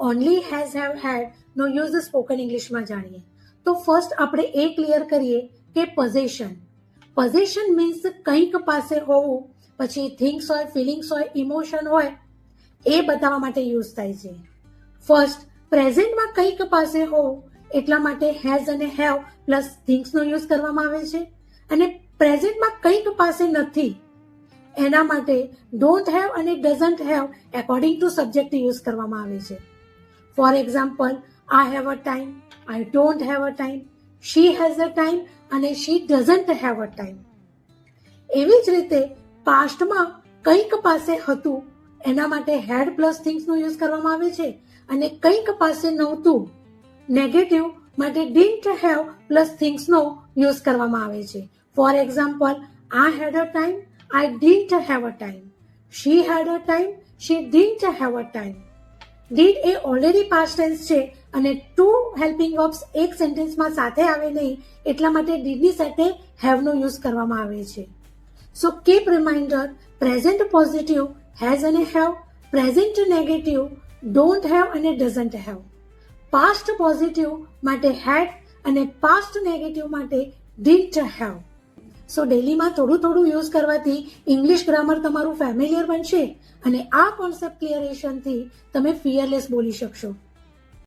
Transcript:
Only has have had નો use spoken ઇંગ્લિશમાં જાણીએ. તો ફર્સ્ટ આપણે એ ક્લિયર કરીએ કે પોઝેશન મીન્સ કંઈક પાસે હોવું, પછી થિંગ્સ હોય, ફિલિંગ્સ હોય, ઇમોશન હોય, એ બતાવવા માટે યુઝ થાય છે. ફર્સ્ટ પ્રેઝન્ટમાં કંઈક પાસે હોવું એટલા માટે હેઝ અને હેવ પ્લસ થિંગ્સનો યુઝ કરવામાં આવે છે. અને પ્રેઝન્ટમાં કંઈક પાસે નથી એના માટે ડોન્ટ હેવ અને doesn't have according to subject use કરવામાં આવે છે. For example, I have a time, I don't have a time, she has a time અને she doesn't have a time. એવી જ રીતે પાસ્ટમાં કંઈક પાસે હતું એના માટે હેડ પ્લસ થિંગ્સનો યુઝ કરવામાં આવે છે. અને કંઈક પાસે નહોતું નેગેટિવ માટે ડિડન્ટ હેવ પ્લસ થિંગ્સનો યુઝ કરવામાં આવે છે. For example, I had a time, I didn't have a time, she had a time, she didn't have a time. Did એ ઓલરેડી પાસ્ટ ટેન્સ છે અને ટુ હેલ્પિંગ વર્બ્સ એક સેન્ટેન્સમાં સાથે આવે નહીં એટલા માટે ડીડની સાથે હેવનો યુઝ કરવામાં આવે છે. So keep reminder, present positive has અને have, present negative don't have અને ડઝન્ટ હેવ, પાસ્ટ પોઝિટિવ માટે હેડ અને પાસ્ટ નેગેટિવ માટે ડિડન્ટ હેવ. સો ડેલીમાં થોડું થોડું યુઝ કરવાથી ઇંગ્લિશ ગ્રામર તમારું ફેમિલિયર બનશે અને આ કોન્સેપ્ટ ક્લિયરેશનથી તમે ફિયરલેસ બોલી શકશો.